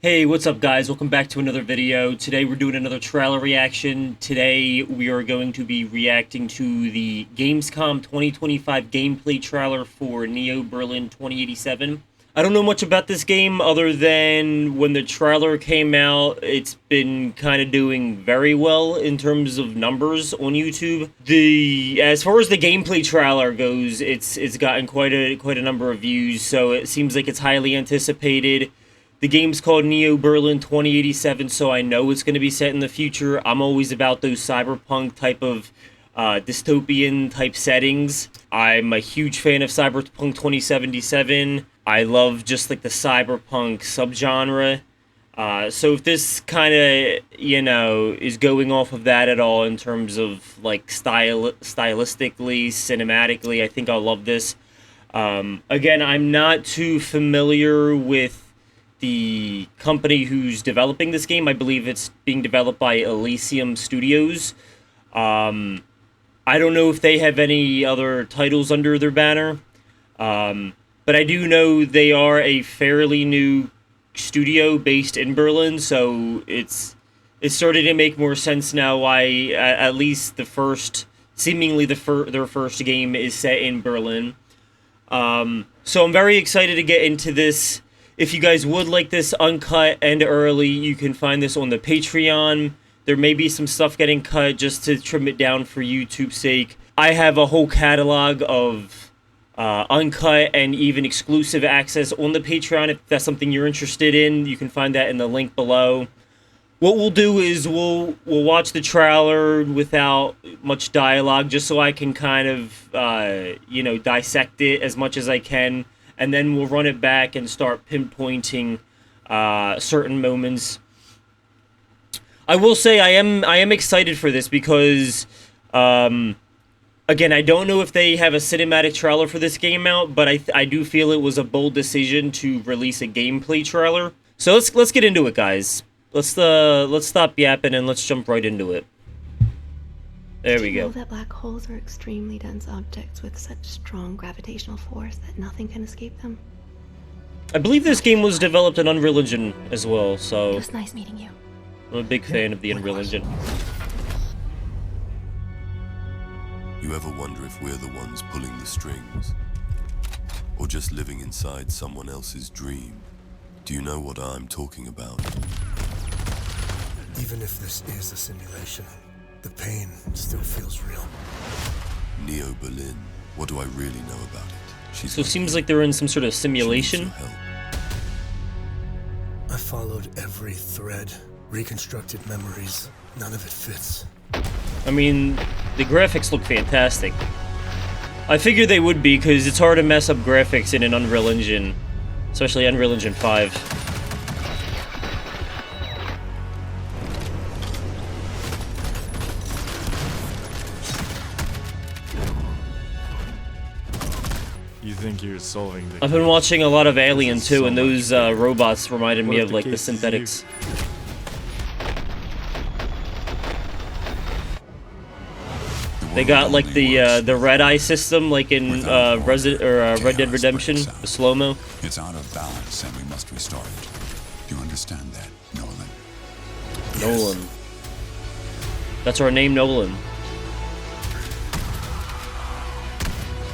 Hey, what's up guys? Welcome back to another video. Today we're doing another trailer reaction. Today we are going to be reacting to the Gamescom 2025 gameplay trailer for Neo Berlin 2087. I don't know much about this game other than when the trailer came out, it's been kind of doing very well in terms of numbers on YouTube. As far as the gameplay trailer goes, it's gotten quite a number of views, so it seems like it's highly anticipated. The game's called Neo Berlin 2087, so I know it's going to be set in the future. I'm always about those cyberpunk type of dystopian type settings. I'm a huge fan of Cyberpunk 2077. I love just like the cyberpunk subgenre. So if this kind of, is going off of that at all in terms of like stylistically, cinematically, I think I'll love this. Again, I'm not too familiar with the company who's developing this game. I believe it's being developed by Elysium Studios. I don't know if they have any other titles under their banner, but I do know they are a fairly new studio based in Berlin, so it's starting to make more sense now why at least their first game is set in Berlin. So I'm very excited to get into this. If you guys would like this uncut and early, you can find this on the Patreon. There may be some stuff getting cut just to trim it down for YouTube's sake. I have a whole catalog of uncut and even exclusive access on the Patreon. If that's something you're interested in, you can find that in the link below. What we'll do is we'll watch the trailer without much dialogue, just so I can kind of dissect it as much as I can. And then we'll run it back and start pinpointing certain moments. I will say I am excited for this because, again, I don't know if they have a cinematic trailer for this game out, but I do feel it was a bold decision to release a gameplay trailer. So let's get into it, guys. Let's stop yapping and let's jump right into it. There we go. Did you know that black holes are extremely dense objects with such strong gravitational force that nothing can escape them? I believe this game was developed in Unreal Engine as well, so It was nice meeting you. I'm a big fan of the Unreal Engine. You ever wonder if we're the ones pulling the strings? Or just living inside someone else's dream? Do you know what I'm talking about? Even if this is a simulation, the pain still feels real. Neo Berlin. What do I really know about it? So it seems like they're in some sort of simulation. I followed every thread, reconstructed memories. None of it fits. I mean, the graphics look fantastic. I figured they would be, because it's hard to mess up graphics in an Unreal Engine. Especially Unreal Engine 5. You think you're solving the I've been watching a lot of Alien too, so and those robots reminded me What if of the like the case is synthetics. They got like the red eye system, like in Red Dead Redemption, the slow mo. It's out of balance, and we must restore it. Do you understand that, Nolan? Nolan. That's our name, Nolan.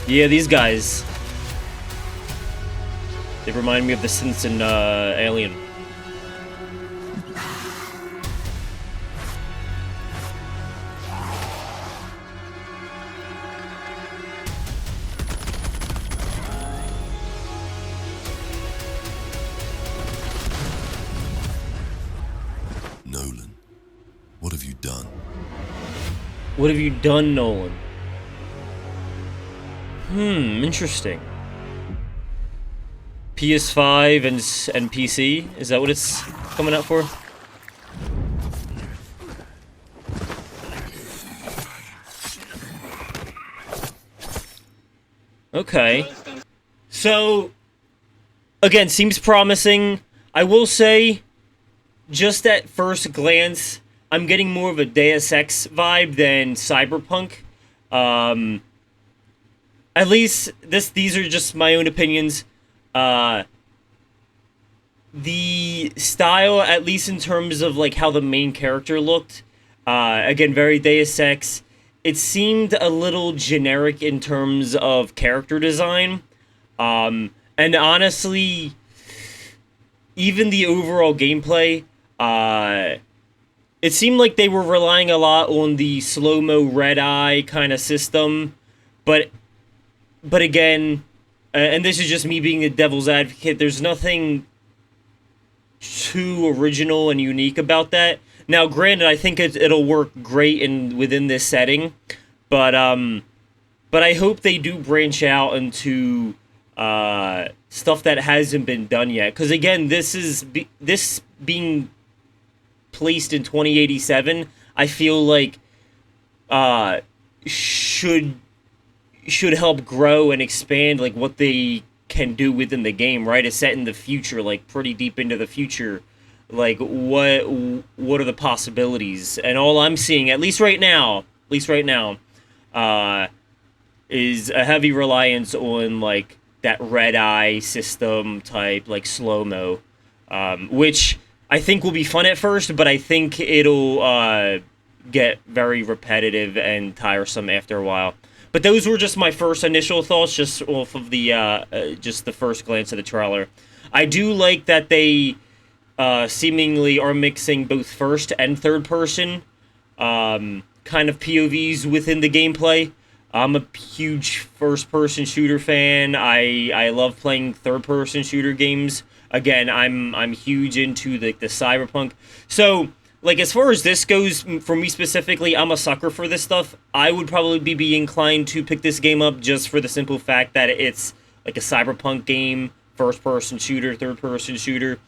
Yeah, these guys. They remind me of the synths in Alien. Nolan, what have you done? What have you done, Nolan? Interesting. PS5 and PC? Is that what it's coming out for? Okay. So, again, seems promising. I will say, just at first glance, I'm getting more of a Deus Ex vibe than Cyberpunk. At least these are just my own opinions. the style, at least in terms of like how the main character looked, again, very Deus Ex, it seemed a little generic in terms of character design. And honestly, even the overall gameplay, it seemed like they were relying a lot on the slow-mo red-eye kind of system, but again, and this is just me being a devil's advocate, there's nothing too original and unique about that. Now, granted, I think it'll work great within this setting, but I hope they do branch out into stuff that hasn't been done yet. Because again, this being placed in 2087, I feel like should help grow and expand like what they can do within the game, right? It's set in the future, like pretty deep into the future. Like what are the possibilities? And all I'm seeing, at least right now, is a heavy reliance on like that red eye system type, like slow-mo, which I think will be fun at first, but I think it'll get very repetitive and tiresome after a while. But those were just my first initial thoughts, just off of the just the first glance of the trailer. I do like that they seemingly are mixing both first and third person kind of POVs within the gameplay. I'm a huge first-person shooter fan. I love playing third-person shooter games. Again, I'm huge into the Cyberpunk. So, like, as far as this goes, for me specifically, I'm a sucker for this stuff. I would probably be inclined to pick this game up just for the simple fact that it's like a Cyberpunk game, first-person shooter, third-person shooter.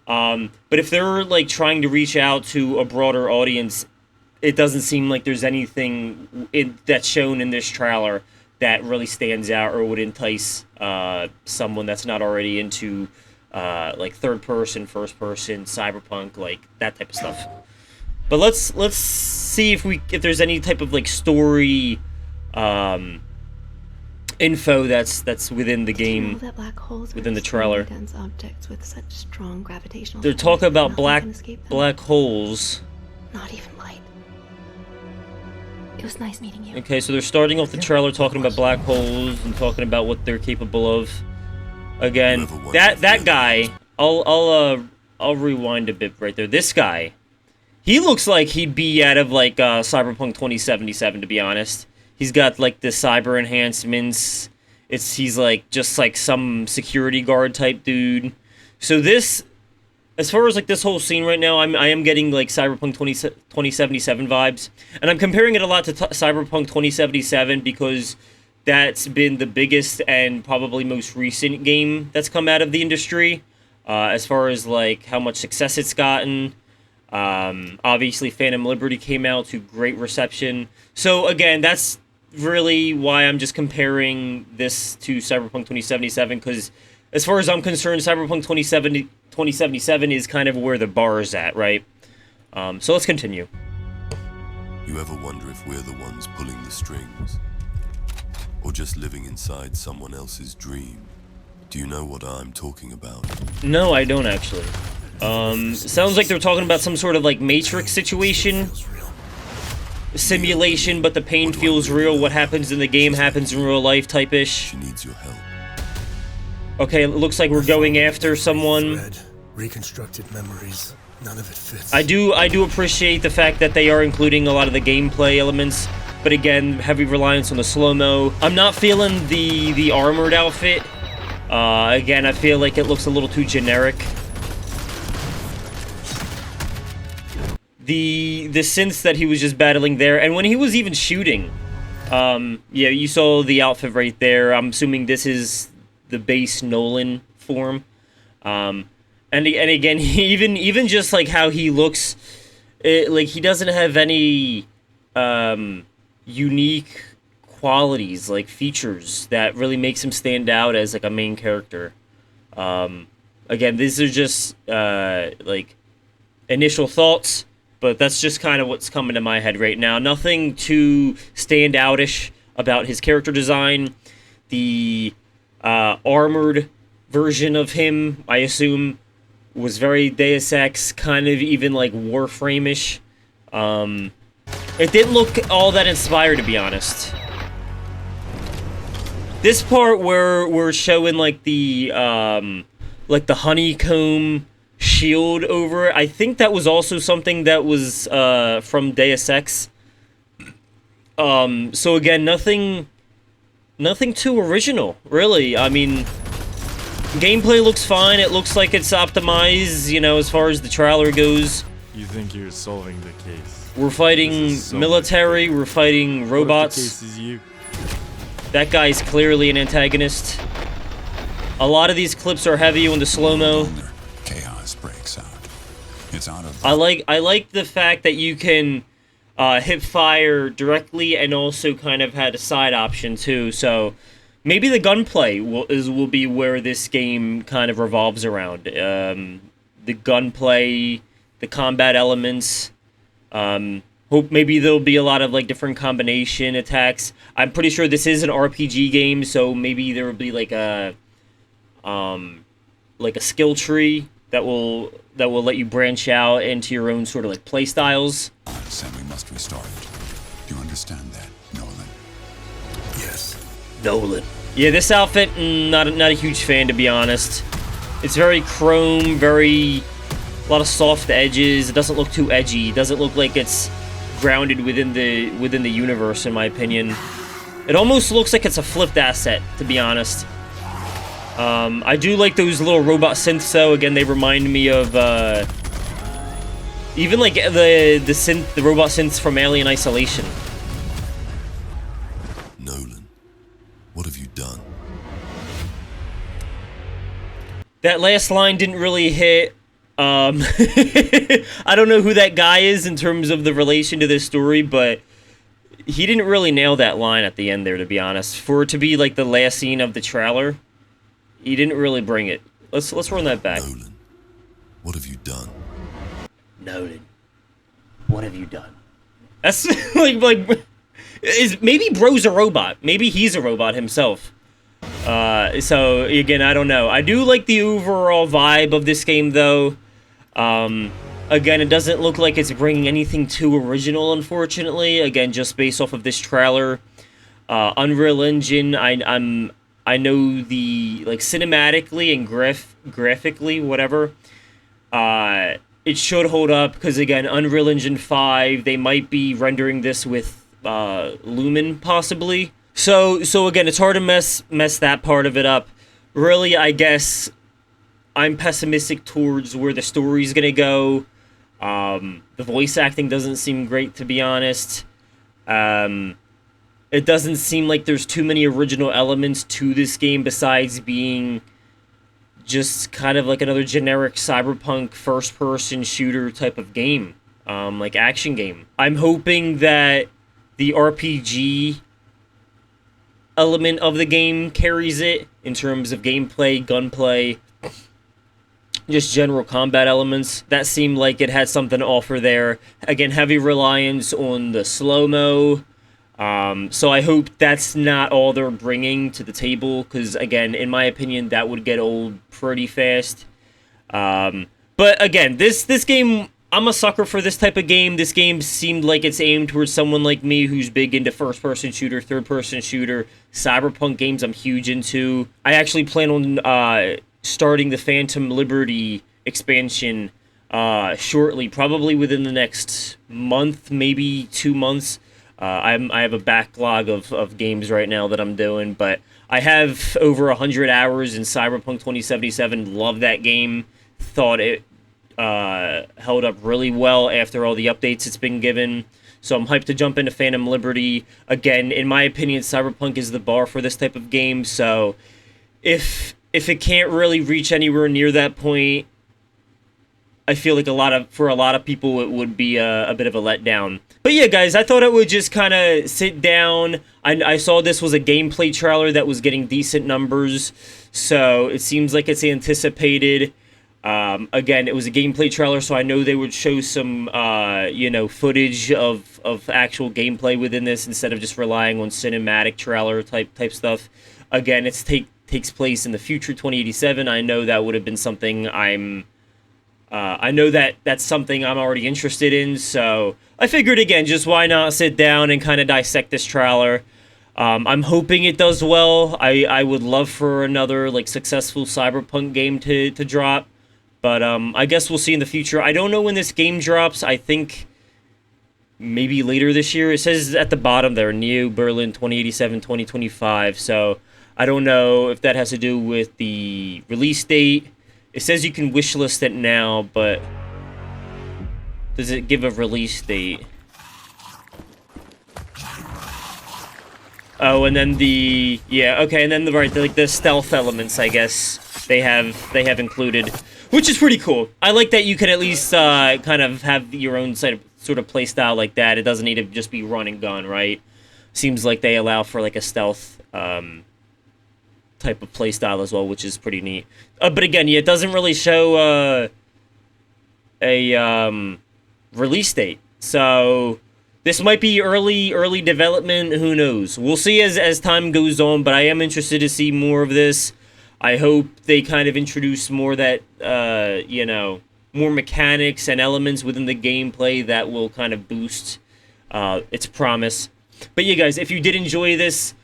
But if they're like trying to reach out to a broader audience, it doesn't seem like there's anything that's shown in this trailer that really stands out or would entice someone that's not already into like third person, first person, Cyberpunk, like that type of stuff. But let's see if there's any type of like story info that's within the game, that black holes within the trailer. dense objects with such strong gravitational They're force talking that about nothing can escape them. black holes. Not even light. It was nice meeting you. Okay, so they're starting off the trailer talking about black holes and talking about what they're capable of. Again, that guy, I'll rewind a bit right there. This guy, he looks like he'd be out of like Cyberpunk 2077, to be honest. He's got like the cyber enhancements. He's like just like some security guard type dude. So this, as far as like this whole scene right now, I am getting like Cyberpunk 2077 vibes, and I'm comparing it a lot to Cyberpunk 2077 because that's been the biggest and probably most recent game that's come out of the industry, as far as like how much success it's gotten. Obviously, Phantom Liberty came out to great reception. So again, that's really why I'm just comparing this to Cyberpunk 2077, because as far as I'm concerned, Cyberpunk 2077 is kind of where the bar is at, right? So let's continue. You ever wonder if we're the ones pulling the strings? Or just living inside someone else's dream? Do you know what I'm talking about? No, I don't actually. Sounds like they're talking about some sort of like Matrix situation. Simulation, but the pain feels real. What happens in the game happens in real life type-ish. She needs your help. Okay, it looks like we're going after someone. Reconstructed memories. None of it fits. I do appreciate the fact that they are including a lot of the gameplay elements, but again, heavy reliance on the slow-mo. I'm not feeling the armored outfit. Again, I feel like it looks a little too generic. The synths that he was just battling there, and when he was even shooting, yeah, you saw the outfit right there. I'm assuming this is the base Nolan form. And again, even just like how he looks, like he doesn't have any unique qualities, like features that really makes him stand out as like a main character. Again, these are just like initial thoughts, but that's just kind of what's coming to my head right now. Nothing too stand-outish about his character design. The armored version of him, I assume, was very Deus Ex, kind of even like Warframe-ish. It didn't look all that inspired, to be honest. This part where we're showing like the honeycomb shield over it, I think that was also something that was from Deus Ex. So again, nothing too original, really. I mean, gameplay looks fine. It looks like it's optimized, you know, as far as the trailer goes. You think you're solving the case? We're fighting So military. We're fighting robots. What if the case is you? That guy's clearly an antagonist. A lot of these clips are heavy on the slow-mo. Chaos breaks out. It's out of. I like the fact that you can hip fire directly and also kind of had a side option too. So maybe the gunplay will be where this game kind of revolves around. The gunplay, the combat elements. Hope maybe there'll be a lot of like different combination attacks. I'm pretty sure this is an RPG game, so maybe there will be like a skill tree that will let you branch out into your own sort of like play styles. And we must restart it. Do you understand that, Nolan? Yes. Nolan. Yeah, this outfit, not a huge fan, to be honest. It's very chrome, a lot of soft edges. It doesn't look too edgy. It doesn't look like it's grounded within the universe, in my opinion. It almost looks like it's a flipped asset, to be honest. I do like those little robot synths, though. Again, they remind me of even like the robot synths from Alien Isolation. Nolan, what have you done? That last line didn't really hit. I don't know who that guy is in terms of the relation to this story, but he didn't really nail that line at the end there, to be honest. For it to be like the last scene of the trailer, he didn't really bring it. Let's run that back. Nolan, what have you done? Nolan, what have you done? That's maybe Bro's a robot. Maybe he's a robot himself. So again, I don't know. I do like the overall vibe of this game, though. Again, it doesn't look like it's bringing anything too original, unfortunately. Again, just based off of this trailer. Unreal Engine, I know the, like, cinematically and graphically, whatever, it should hold up, because, again, Unreal Engine 5, they might be rendering this with, Lumen, possibly. So again, it's hard to mess that part of it up. Really, I guess I'm pessimistic towards where the story's gonna go. The voice acting doesn't seem great, to be honest. It doesn't seem like there's too many original elements to this game besides being just kind of like another generic Cyberpunk first-person shooter type of game, like action game. I'm hoping that the RPG element of the game carries it in terms of gameplay, gunplay, just general combat elements. That seemed like it had something to offer there. Again, heavy reliance on the slow-mo. So I hope that's not all they're bringing to the table, because, again, in my opinion, that would get old pretty fast. But, again, this game, I'm a sucker for this type of game. This game seemed like it's aimed towards someone like me who's big into first-person shooter, third-person shooter. Cyberpunk games I'm huge into. I actually plan on starting the Phantom Liberty expansion shortly, probably within the next month, maybe 2 months. I have a backlog of games right now that I'm doing, but I have over 100 hours in Cyberpunk 2077. Love that game. Thought it held up really well after all the updates it's been given. So I'm hyped to jump into Phantom Liberty. Again, in my opinion, Cyberpunk is the bar for this type of game. So if it can't really reach anywhere near that point, I feel like for a lot of people it would be a bit of a letdown. But yeah, guys, I thought I would just kind of sit down. I saw this was a gameplay trailer that was getting decent numbers, so it seems like it's anticipated. Again, it was a gameplay trailer, so I know they would show some, footage of actual gameplay within this instead of just relying on cinematic trailer type stuff. Again, takes place in the future, 2087. I know that would have been something I'm I know that that's something I'm already interested in, so I figured, again, just why not sit down and kind of dissect this trailer. I'm hoping it does well. I would love for another, like, successful Cyberpunk game to drop, but I guess we'll see in the future. I don't know when this game drops. I think maybe later this year. It says at the bottom there, Neo Berlin 2087-2025, so I don't know if that has to do with the release date. It says you can wishlist it now, but does it give a release date? Oh, and then and then the stealth elements, I guess they have included, which is pretty cool. I like that you can at least kind of have your own sort of play style like that. It doesn't need to just be run and gun, right? Seems like they allow for like a stealth type of play style as well, which is pretty neat. But again, yeah, it doesn't really show a release date, so this might be early development. Who knows? We'll see as time goes on, but I am interested to see more of this. I hope they kind of introduce more that more mechanics and elements within the gameplay that will kind of boost its promise. But yeah, guys, if you did enjoy this,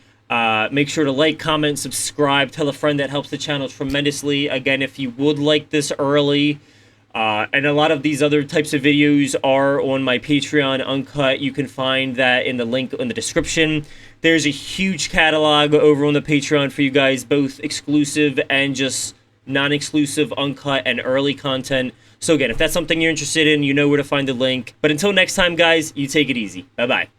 make sure to like, comment, subscribe, tell a friend. That helps the channel tremendously. Again, if you would like this early, and a lot of these other types of videos are on my Patreon uncut. You can find that in the link in the description. There's a huge catalog over on the Patreon for you guys, both exclusive and just non-exclusive, uncut, and early content. So again, if that's something you're interested in, you know where to find the link. But until next time, guys, you take it easy. Bye-bye.